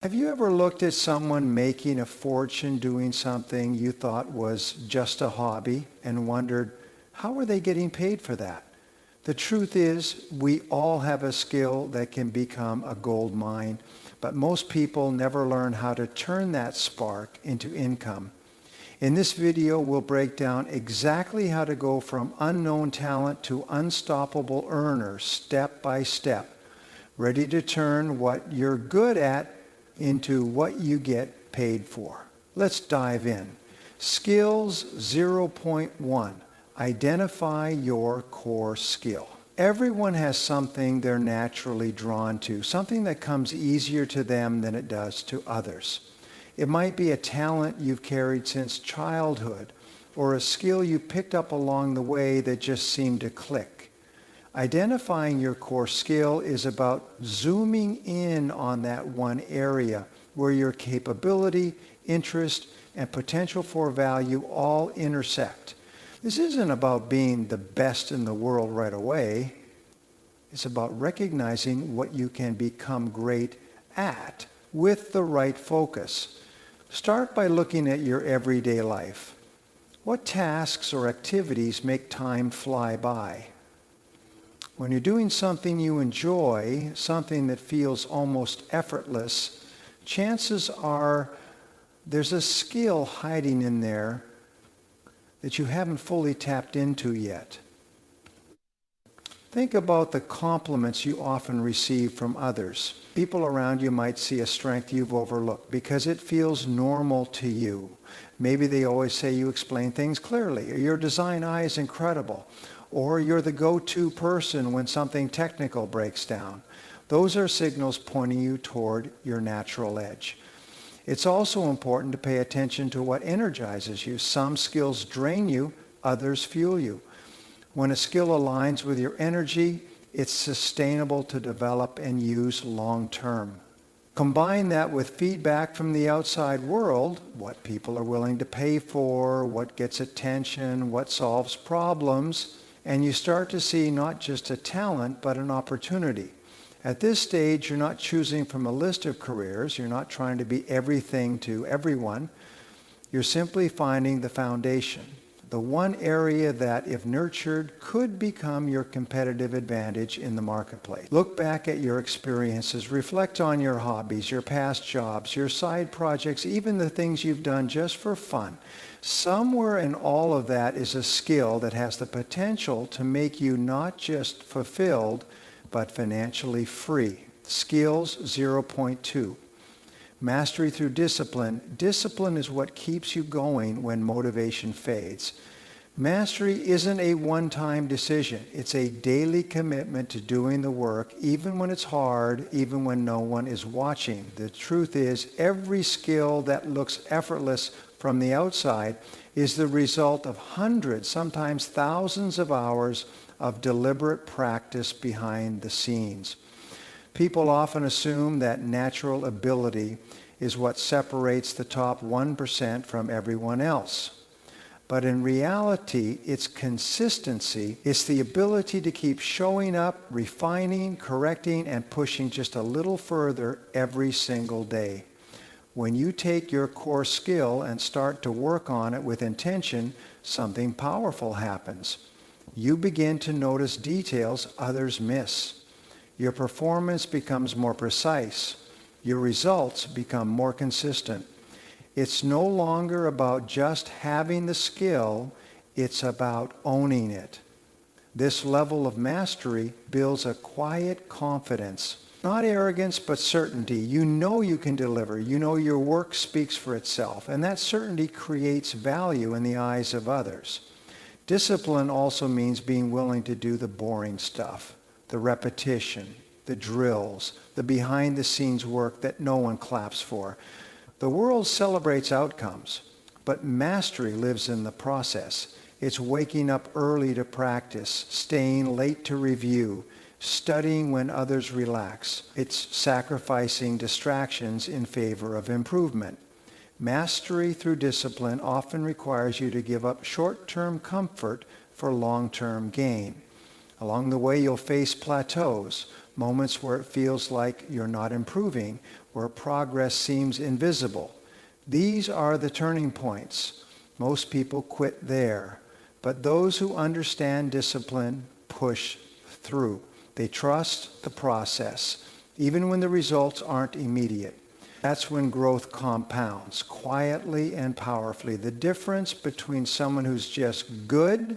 Have you ever looked at someone making a fortune doing something you thought was just a hobby and wondered, how are they getting paid for that? The truth is, we all have a skill that can become a gold mine, but most people never learn how to turn that spark into income. In this video, we'll break down exactly how to go from unknown talent to unstoppable earner step by step, ready to turn what you're good at into what you get paid for. Let's dive in. Skills 0.1. Identify your core skill. Everyone has something they're naturally drawn to, something that comes easier to them than it does to others. It might be a talent you've carried since childhood, or a skill you picked up along the way that just seemed to click. Identifying your core skill is about zooming in on that one area where your capability, interest, and potential for value all intersect. This isn't about being the best in the world right away. It's about recognizing what you can become great at with the right focus. Start by looking at your everyday life. What tasks or activities make time fly by? When you're doing something you enjoy, something that feels almost effortless, chances are there's a skill hiding in there that you haven't fully tapped into yet. Think about the compliments you often receive from others. People around you might see a strength you've overlooked because it feels normal to you. Maybe they always say you explain things clearly, or your design eye is incredible, or you're the go-to person when something technical breaks down. Those are signals pointing you toward your natural edge. It's also important to pay attention to what energizes you. Some skills drain you, others fuel you. When a skill aligns with your energy, it's sustainable to develop and use long-term. Combine that with feedback from the outside world, what people are willing to pay for, what gets attention, what solves problems, and you start to see not just a talent, but an opportunity. At this stage, you're not choosing from a list of careers. You're not trying to be everything to everyone. You're simply finding the foundation, the one area that, if nurtured, could become your competitive advantage in the marketplace. Look back at your experiences. Reflect on your hobbies, your past jobs, your side projects, even the things you've done just for fun. Somewhere in all of that is a skill that has the potential to make you not just fulfilled, but financially free. Skills 0.2. Mastery through discipline. Discipline is what keeps you going when motivation fades. Mastery isn't a one-time decision. It's a daily commitment to doing the work, even when it's hard, even when no one is watching. The truth is, every skill that looks effortless from the outside is the result of hundreds, sometimes thousands of hours of deliberate practice behind the scenes. People often assume that natural ability is what separates the top 1% from everyone else. But in reality, it's consistency. It's the ability to keep showing up, refining, correcting, and pushing just a little further every single day. When you take your core skill and start to work on it with intention, something powerful happens. You begin to notice details others miss. Your performance becomes more precise. Your results become more consistent. It's no longer about just having the skill, it's about owning it. This level of mastery builds a quiet confidence. Not arrogance, but certainty. You know you can deliver. You know your work speaks for itself, and that certainty creates value in the eyes of others. Discipline also means being willing to do the boring stuff, the repetition, the drills, the behind-the-scenes work that no one claps for. The world celebrates outcomes, but mastery lives in the process. It's waking up early to practice, staying late to review, studying when others relax. It's sacrificing distractions in favor of improvement. Mastery through discipline often requires you to give up short-term comfort for long-term gain. Along the way, you'll face plateaus, moments where it feels like you're not improving, where progress seems invisible. These are the turning points. Most people quit there, but those who understand discipline push through. They trust the process, even when the results aren't immediate. That's when growth compounds, quietly and powerfully. The difference between someone who's just good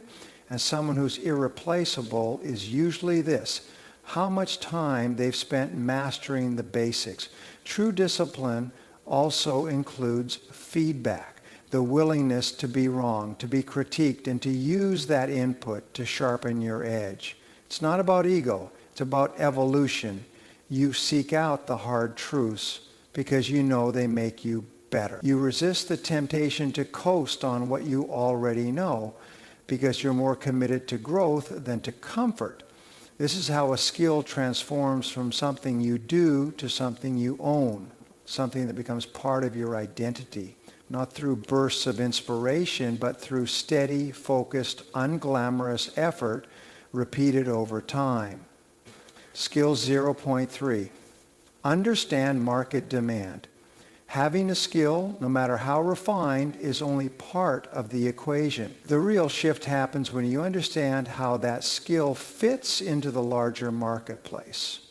and someone who's irreplaceable is usually this: how much time they've spent mastering the basics. True discipline also includes feedback, the willingness to be wrong, to be critiqued, and to use that input to sharpen your edge. It's not about ego, it's about evolution. You seek out the hard truths because you know they make you better. You resist the temptation to coast on what you already know because you're more committed to growth than to comfort. This is how a skill transforms from something you do to something you own, something that becomes part of your identity, not through bursts of inspiration, but through steady, focused, unglamorous effort repeated over time. Skill 0.3. Understand market demand. Having a skill, no matter how refined, is only part of the equation. The real shift happens when you understand how that skill fits into the larger marketplace.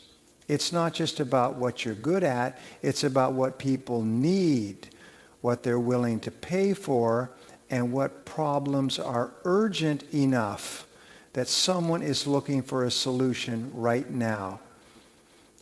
It's not just about what you're good at, it's about what people need, what they're willing to pay for, and what problems are urgent enough that someone is looking for a solution right now.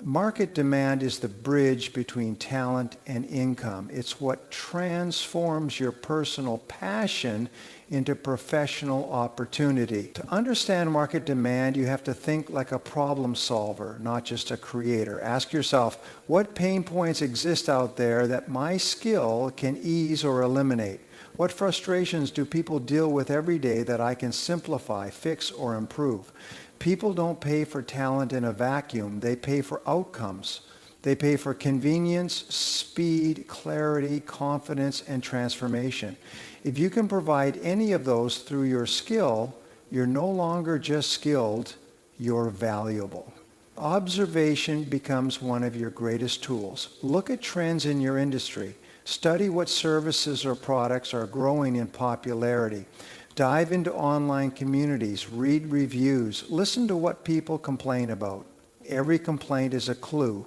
Market demand is the bridge between talent and income. It's what transforms your personal passion into professional opportunity. To understand market demand, you have to think like a problem solver, not just a creator. Ask yourself, what pain points exist out there that my skill can ease or eliminate? What frustrations do people deal with every day that I can simplify, fix, or improve? People don't pay for talent in a vacuum. They pay for outcomes. They pay for convenience, speed, clarity, confidence, and transformation. If you can provide any of those through your skill, you're no longer just skilled, you're valuable. Observation becomes one of your greatest tools. Look at trends in your industry. Study what services or products are growing in popularity. Dive into online communities, read reviews, listen to what people complain about. Every complaint is a clue.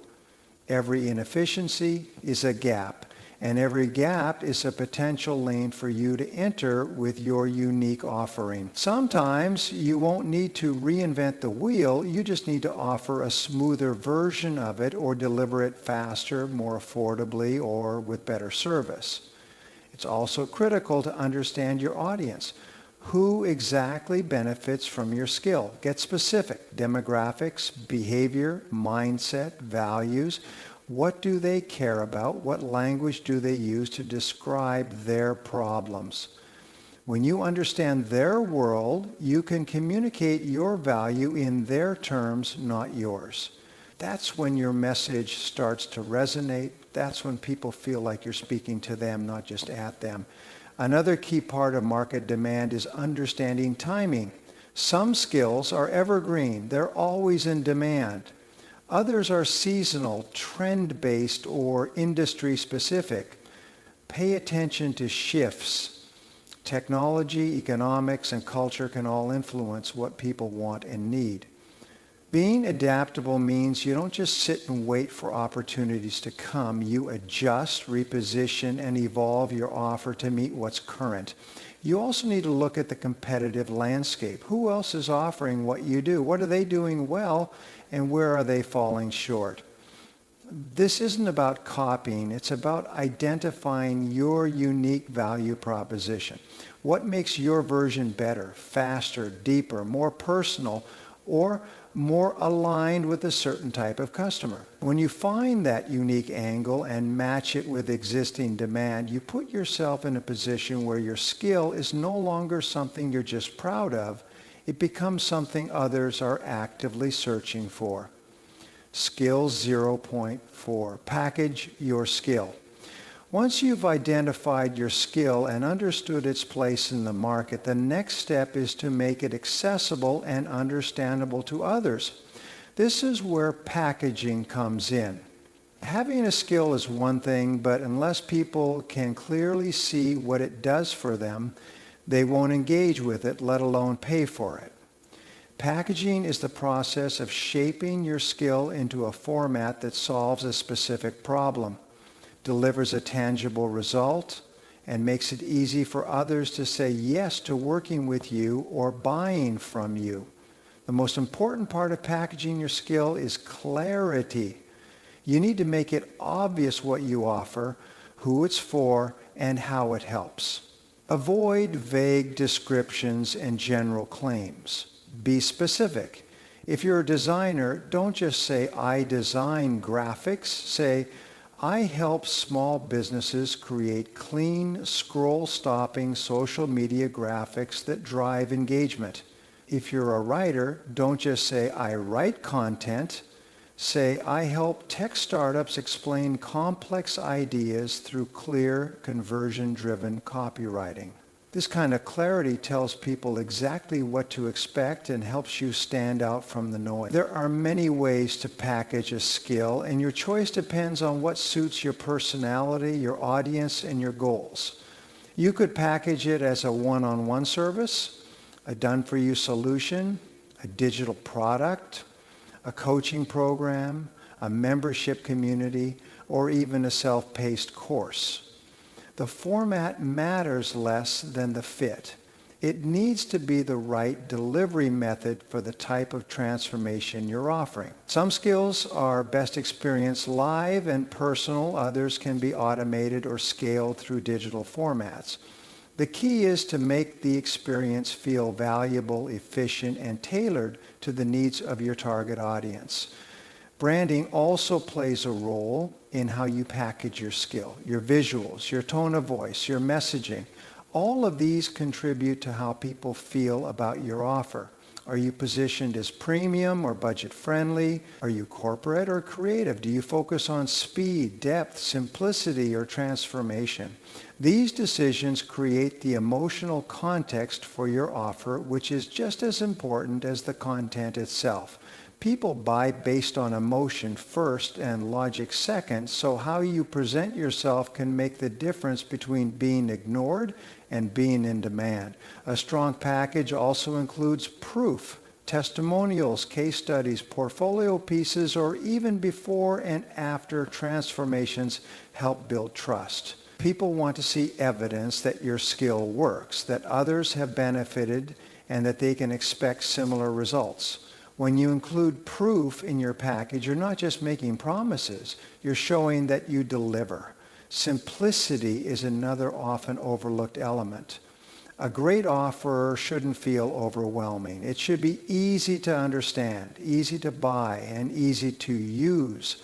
Every inefficiency is a gap. And every gap is a potential lane for you to enter with your unique offering. Sometimes you won't need to reinvent the wheel, you just need to offer a smoother version of it or deliver it faster, more affordably, or with better service. It's also critical to understand your audience. Who exactly benefits from your skill? Get specific. Demographics, behavior, mindset, values. What do they care about? What language do they use to describe their problems? When you understand their world, you can communicate your value in their terms, not yours. That's when your message starts to resonate. That's when people feel like you're speaking to them, not just at them. Another key part of market demand is understanding timing. Some skills are evergreen. They're always in demand. Others are seasonal, trend-based, or industry-specific. Pay attention to shifts. Technology, economics, and culture can all influence what people want and need. Being adaptable means you don't just sit and wait for opportunities to come. You adjust, reposition, and evolve your offer to meet what's current. You also need to look at the competitive landscape. Who else is offering what you do? What are they doing well, and where are they falling short? This isn't about copying. It's about identifying your unique value proposition. What makes your version better, faster, deeper, more personal, or more aligned with a certain type of customer? When you find that unique angle and match it with existing demand, you put yourself in a position where your skill is no longer something you're just proud of. It becomes something others are actively searching for. Skill 0.4. Package your skill. Once you've identified your skill and understood its place in the market, the next step is to make it accessible and understandable to others. This is where packaging comes in. Having a skill is one thing, but unless people can clearly see what it does for them, they won't engage with it, let alone pay for it. Packaging is the process of shaping your skill into a format that solves a specific problem, delivers a tangible result, and makes it easy for others to say yes to working with you or buying from you. The most important part of packaging your skill is clarity. You need to make it obvious what you offer, who it's for, and how it helps. Avoid vague descriptions and general claims. Be specific. If you're a designer, don't just say, I design graphics. Say, I help small businesses create clean, scroll-stopping social media graphics that drive engagement. If you're a writer, don't just say, I write content. Say, I help tech startups explain complex ideas through clear, conversion-driven copywriting. This kind of clarity tells people exactly what to expect and helps you stand out from the noise. There are many ways to package a skill, and your choice depends on what suits your personality, your audience, and your goals. You could package it as a one-on-one service, a done-for-you solution, a digital product, a coaching program, a membership community, or even a self-paced course. The format matters less than the fit. It needs to be the right delivery method for the type of transformation you're offering. Some skills are best experienced live and personal. Others can be automated or scaled through digital formats. The key is to make the experience feel valuable, efficient, and tailored to the needs of your target audience. Branding also plays a role in how you package your skill, your visuals, your tone of voice, your messaging. All of these contribute to how people feel about your offer. Are you positioned as premium or budget friendly? Are you corporate or creative? Do you focus on speed, depth, simplicity, or transformation? These decisions create the emotional context for your offer, which is just as important as the content itself. People buy based on emotion first and logic second, so how you present yourself can make the difference between being ignored and being in demand. A strong package also includes proof, testimonials, case studies, portfolio pieces, or even before and after transformations help build trust. People want to see evidence that your skill works, that others have benefited, and that they can expect similar results. When you include proof in your package, you're not just making promises, you're showing that you deliver. Simplicity is another often overlooked element. A great offer shouldn't feel overwhelming. It should be easy to understand, easy to buy, and easy to use.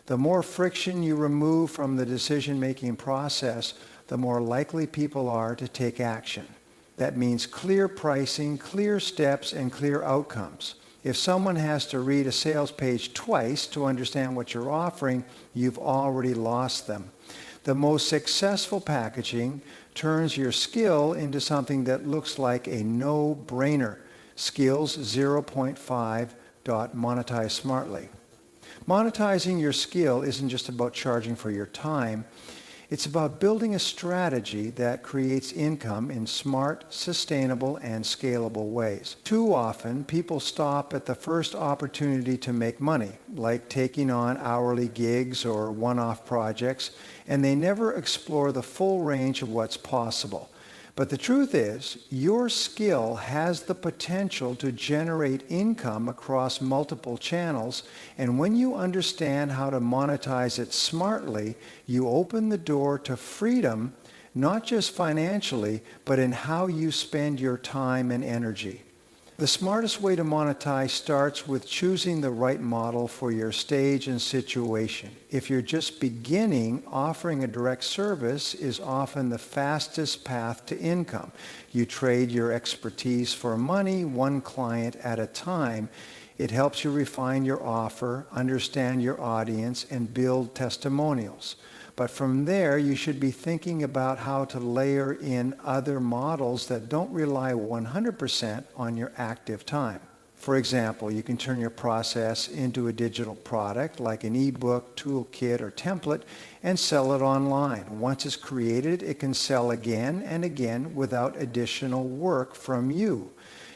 The more friction you remove from the decision-making process, the more likely people are to take action. That means clear pricing, clear steps, and clear outcomes. If someone has to read a sales page twice to understand what you're offering, you've already lost them. The most successful packaging turns your skill into something that looks like a no-brainer. Skills 0.5. Monetize smartly. Monetizing your skill isn't just about charging for your time. It's about building a strategy that creates income in smart, sustainable, and scalable ways. Too often, people stop at the first opportunity to make money, like taking on hourly gigs or one-off projects, and they never explore the full range of what's possible. But the truth is, your skill has the potential to generate income across multiple channels, and when you understand how to monetize it smartly, you open the door to freedom, not just financially, but in how you spend your time and energy. The smartest way to monetize starts with choosing the right model for your stage and situation. If you're just beginning, offering a direct service is often the fastest path to income. You trade your expertise for money, one client at a time. It helps you refine your offer, understand your audience, and build testimonials. But from there, you should be thinking about how to layer in other models that don't rely 100% on your active time. For example, you can turn your process into a digital product like an ebook, toolkit, or template and sell it online. Once it's created, it can sell again and again without additional work from you.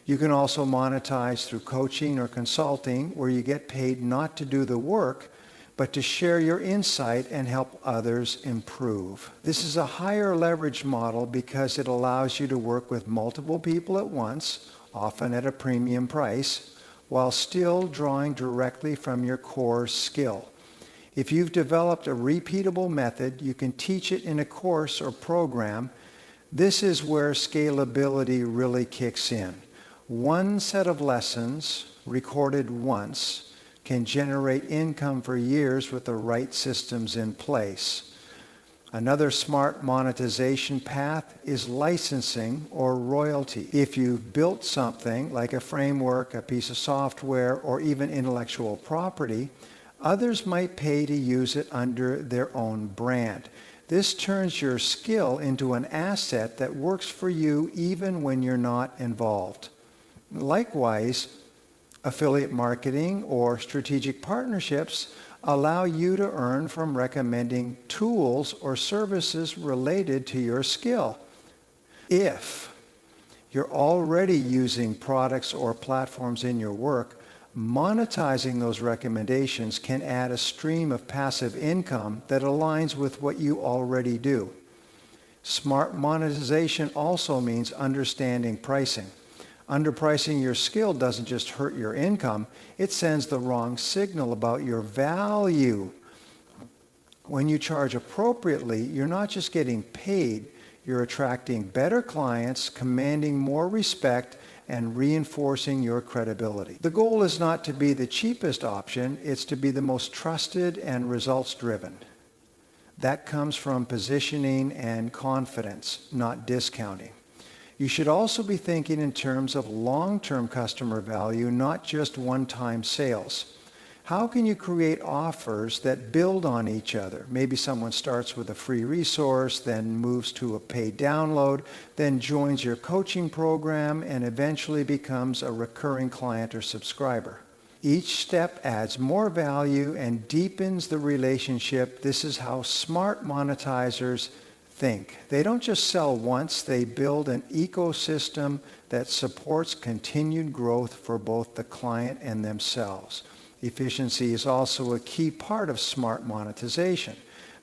You can also monetize through coaching or consulting, where you get paid not to do the work, but to share your insight and help others improve. This is a higher leverage model because it allows you to work with multiple people at once, often at a premium price, while still drawing directly from your core skill. If you've developed a repeatable method, you can teach it in a course or program. This is where scalability really kicks in. One set of lessons recorded once can generate income for years with the right systems in place. Another smart monetization path is licensing or royalty. If you've built something like a framework, a piece of software, or even intellectual property, others might pay to use it under their own brand. This turns your skill into an asset that works for you even when you're not involved. Likewise, affiliate marketing or strategic partnerships allow you to earn from recommending tools or services related to your skill. If you're already using products or platforms in your work, monetizing those recommendations can add a stream of passive income that aligns with what you already do. Smart monetization also means understanding pricing. Underpricing your skill doesn't just hurt your income, it sends the wrong signal about your value. When you charge appropriately, you're not just getting paid, you're attracting better clients, commanding more respect, and reinforcing your credibility. The goal is not to be the cheapest option, it's to be the most trusted and results-driven. That comes from positioning and confidence, not discounting. You should also be thinking in terms of long-term customer value, not just one-time sales. How can you create offers that build on each other? Maybe someone starts with a free resource, then moves to a paid download, then joins your coaching program, and eventually becomes a recurring client or subscriber. Each step adds more value and deepens the relationship. This is how smart monetizers think. They don't just sell once, they build an ecosystem that supports continued growth for both the client and themselves. Efficiency is also a key part of smart monetization.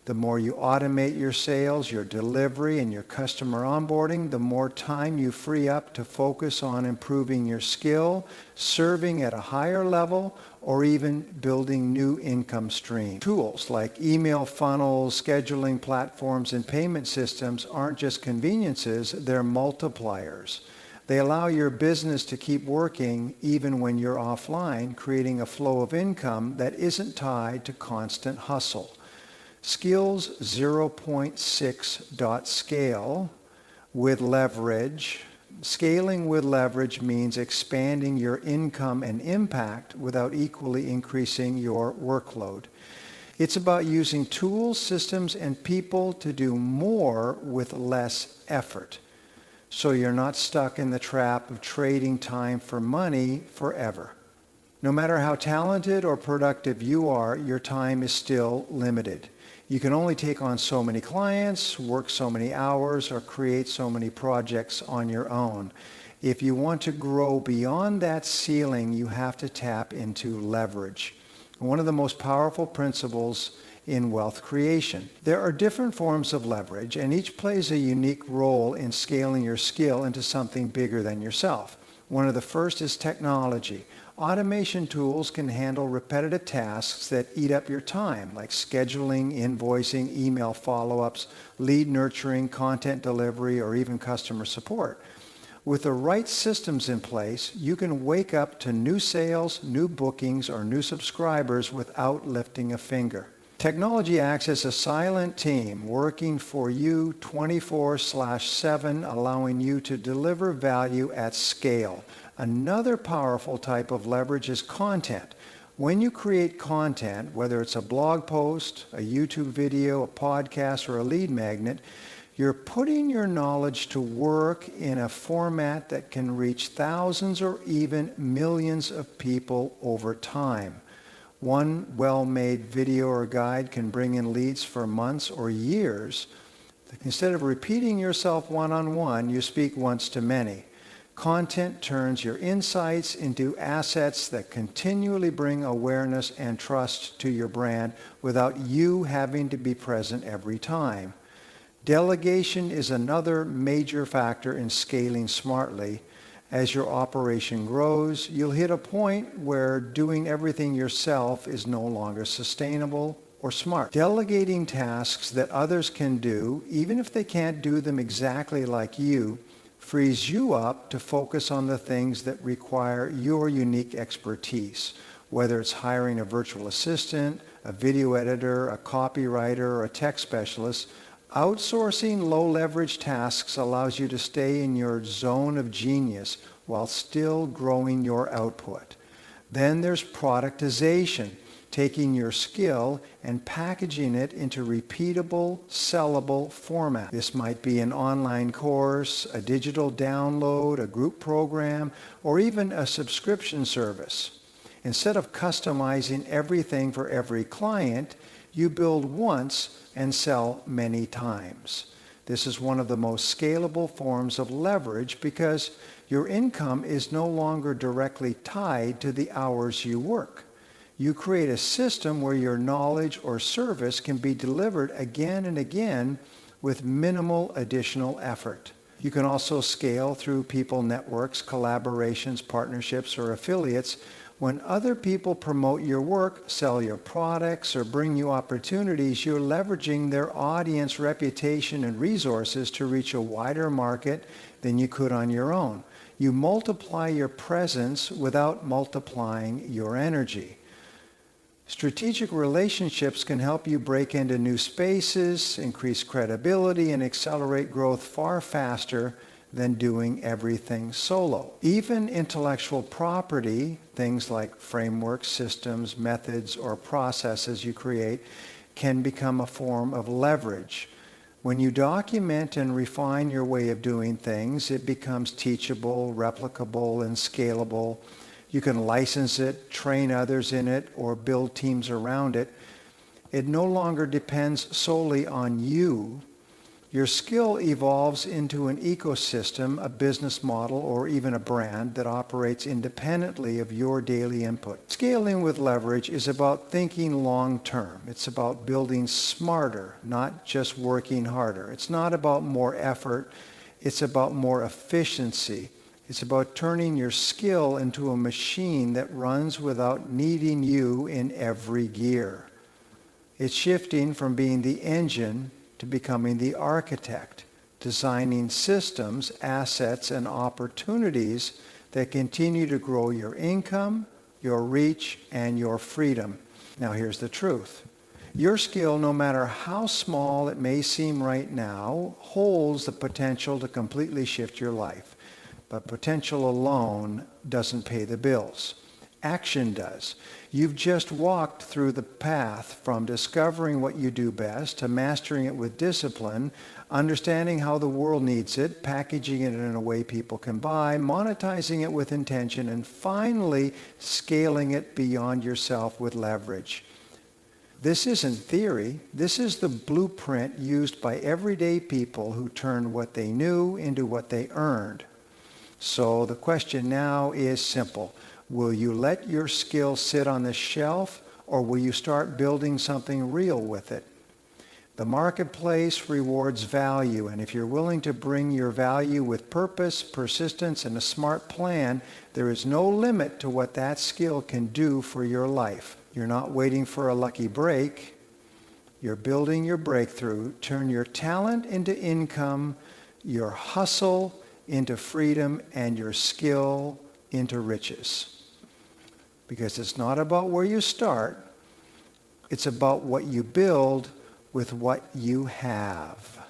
The more you automate your sales, your delivery, and your customer onboarding, the more time you free up to focus on improving your skill, serving at a higher level, or even building new income streams. Tools like email funnels, scheduling platforms, and payment systems aren't just conveniences, they're multipliers. They allow your business to keep working even when you're offline, creating a flow of income that isn't tied to constant hustle. Skills 0.6.scale with leverage. Scaling with leverage means expanding your income and impact without equally increasing your workload. It's about using tools, systems, and people to do more with less effort, so you're not stuck in the trap of trading time for money forever. No matter how talented or productive you are, your time is still limited. You can only take on so many clients, work so many hours, or create so many projects on your own. If you want to grow beyond that ceiling, you have to tap into leverage. One of the most powerful principles in wealth creation. There are different forms of leverage, and each plays a unique role in scaling your skill into something bigger than yourself. One of the first is technology. Automation tools can handle repetitive tasks that eat up your time, like scheduling, invoicing, email follow-ups, lead nurturing, content delivery, or even customer support. With the right systems in place, you can wake up to new sales, new bookings, or new subscribers without lifting a finger. Technology acts as a silent team working for you 24/7, allowing you to deliver value at scale. Another powerful type of leverage is content. When you create content, whether it's a blog post, a YouTube video, a podcast, or a lead magnet, You're putting your knowledge to work in a format that can reach thousands or even millions of people over time. One well-made video or guide can bring in leads for months or years. Instead of repeating yourself one-on-one, you speak once to many. Content turns your insights into assets that continually bring awareness and trust to your brand without you having to be present every time. Delegation is another major factor in scaling smartly. As your operation grows, you'll hit a point where doing everything yourself is no longer sustainable or smart. Delegating tasks that others can do, even if they can't do them exactly like you, frees you up to focus on the things that require your unique expertise, whether it's hiring a virtual assistant, a video editor, a copywriter, or a tech specialist. Outsourcing low-leverage tasks allows you to stay in your zone of genius while still growing your output. Then there's productization, taking your skill and packaging it into repeatable, sellable format. This might be an online course, a digital download, a group program, or even a subscription service. Instead of customizing everything for every client, you build once and sell many times. This is one of the most scalable forms of leverage because your income is no longer directly tied to the hours you work. You create a system where your knowledge or service can be delivered again and again with minimal additional effort. You can also scale through people networks, collaborations, partnerships, or affiliates. When other people promote your work, sell your products, or bring you opportunities, you're leveraging their audience, reputation, and resources to reach a wider market than you could on your own. You multiply your presence without multiplying your energy. Strategic relationships can help you break into new spaces, increase credibility, and accelerate growth far faster than doing everything solo. Even intellectual property, things like frameworks, systems, methods, or processes you create, can become a form of leverage. When you document and refine your way of doing things, it becomes teachable, replicable, and scalable. You can license it, train others in it, or build teams around it. It no longer depends solely on you. Your skill evolves into an ecosystem, a business model, or even a brand that operates independently of your daily input. Scaling with leverage is about thinking long term. It's about building smarter, not just working harder. It's not about more effort. It's about more efficiency. It's about turning your skill into a machine that runs without needing you in every gear. It's shifting from being the engine to becoming the architect, designing systems, assets, and opportunities that continue to grow your income, your reach, and your freedom. Now here's the truth. Your skill, no matter how small it may seem right now, holds the potential to completely shift your life. But potential alone doesn't pay the bills. Action does. You've just walked through the path from discovering what you do best to mastering it with discipline, understanding how the world needs it, packaging it in a way people can buy, monetizing it with intention, and finally scaling it beyond yourself with leverage. This isn't theory. This is the blueprint used by everyday people who turned what they knew into what they earned. So the question now is simple. Will you let your skill sit on the shelf, or will you start building something real with it? The marketplace rewards value, and if you're willing to bring your value with purpose, persistence, and a smart plan, there is no limit to what that skill can do for your life. You're not waiting for a lucky break. You're building your breakthrough. Turn your talent into income, your hustle into freedom, and your skill into riches. Because it's not about where you start, it's about what you build with what you have.